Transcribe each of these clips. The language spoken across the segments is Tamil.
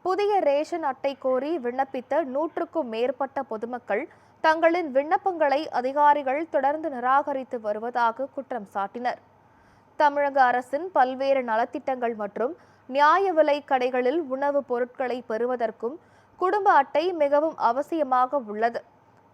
புதிய ரேஷன் அட்டை கோரி விண்ணப்பித்த 100க்கும் மேற்பட்ட பொதுமக்கள் தங்களின் விண்ணப்பங்களை அதிகாரிகள் தொடர்ந்து நிராகரித்து வருவதாக குற்றம் சாட்டினர். தமிழக அரசின் பல்வேறு நலத்திட்டங்கள் மற்றும் நியாய விலை கடைகளில் உணவுப் பொருட்களை பெறுவதற்கும் குடும்ப அட்டை மிகவும் அவசியமாக உள்ளது.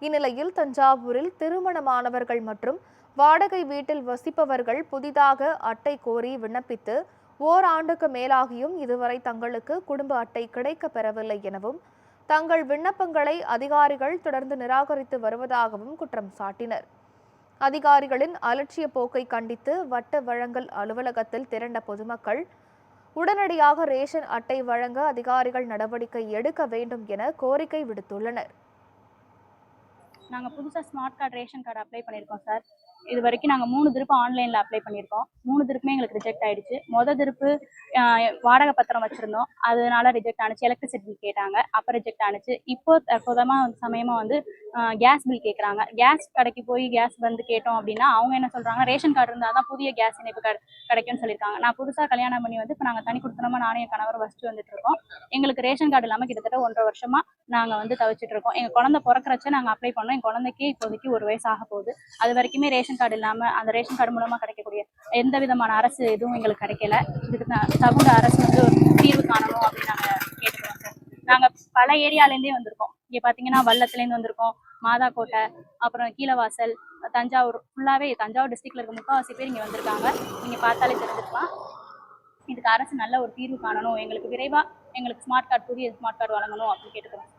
இந்நிலையில் தஞ்சாவூரில் திருமணமானவர்கள் மற்றும் வாடகை வீட்டில் வசிப்பவர்கள் புதிதாக அட்டை கோரி விண்ணப்பித்து ஓராண்டுக்கு மேலாகியும் இதுவரை தங்களுக்கு குடும்ப அட்டை கிடைக்கப் பெறவில்லை எனவும் தங்கள் விண்ணப்பங்களை அதிகாரிகள் தொடர்ந்து நிராகரித்து வருவதாகவும் குற்றம் சாட்டினர். அதிகாரிகளின் அலட்சிய போக்கை கண்டித்து வட்ட வழங்கல் அலுவலகத்தில் திரண்ட பொதுமக்கள் உடனடியாக ரேஷன் அட்டை வழங்க அதிகாரிகள் நடவடிக்கை எடுக்க வேண்டும் என கோரிக்கை விடுத்துள்ளனர். நாங்கள் புதுசாக smart card ration card apply பண்ணியிருக்கோம் சார். இது வரைக்கும் நாங்கள் 3 திருப்பு ஆன்லைனில் அப்ளை பண்ணியிருக்கோம். 3 திருப்புமே எங்களுக்கு ரிஜெக்ட் ஆகிடுச்சு. மொதல் திருப்பு வாடகை பத்திரம் வச்சுருந்தோம், அதனால ரிஜெக்ட் ஆனிச்சு. எலக்ட்ரிசிட்டி பில் கேட்டாங்க, அப்போ ரிஜெக்ட் ஆனிச்சு. இப்போ சமயமாக வந்து கேஸ் பில் கேட்குறாங்க. கேஸ் கடைக்கு போய் கேஸ் வந்து கேட்டோம் அப்படின்னா அவங்க என்ன சொல்கிறாங்க, ரேஷன் கார்டு இருந்தால் தான் புதிய கேஸ் இணைப்பு கிடைக்கும்னு சொல்லியிருக்காங்க. நான் புதுசாக கல்யாணம் பண்ணி வந்து இப்போ நாங்கள் தனி கொடுத்தனமா நானும் என் கணவர் வசிச்சு வந்துட்டு இருக்கோம். எங்களுக்கு ரேஷன் கார்டு இல்லாமல் கிட்டத்தட்ட 1.5 வருஷமாக நாங்கள் வந்து தவிச்சிட்டு இருக்கோம். எங்கள் குழந்தை பிறக்கிறச்ச நாங்கள் அப்ளை பண்ணோம். என் குழந்தைக்கு இப்போதைக்கு 1 வயசு ஆக போகுது. அது வரைக்குமே ரேஷன் கார்டு இல்லாமல் அந்த ரேஷன் கார்டு மூலமாக கிடைக்கக்கூடிய எந்த விதமான அரசு எதுவும் எங்களுக்கு கிடைக்கல. இதுக்கு தகுந்த அரசு வந்து ஒரு தீர்வு காணணும் அப்படின்னு நாங்கள் கேட்டுக்கிறோம் சார். நாங்கள் பல ஏரியாலேருந்தே வந்திருக்கோம். இங்கே பார்த்தீங்கன்னா வல்லத்துலேருந்து வந்திருக்கோம், மாதாக்கோட்டை, அப்புறம் கீழவாசல், தஞ்சாவூர், ஃபுல்லாகவே தஞ்சாவூர் டிஸ்ட்ரிக்டில் இருக்க 3/4 பேர் இங்கே வந்திருக்காங்க. நீங்கள் பார்த்தாலே தெரிஞ்சிருக்கலாம். இதுக்கு அரசு நல்ல ஒரு தீர்வு காணணும், எங்களுக்கு விரைவாக எங்களுக்கு ஸ்மார்ட் கார்டு புதிய ஸ்மார்ட் கார்டு வழங்கணும் அப்படின்னு கேட்டுக்கிறோம்.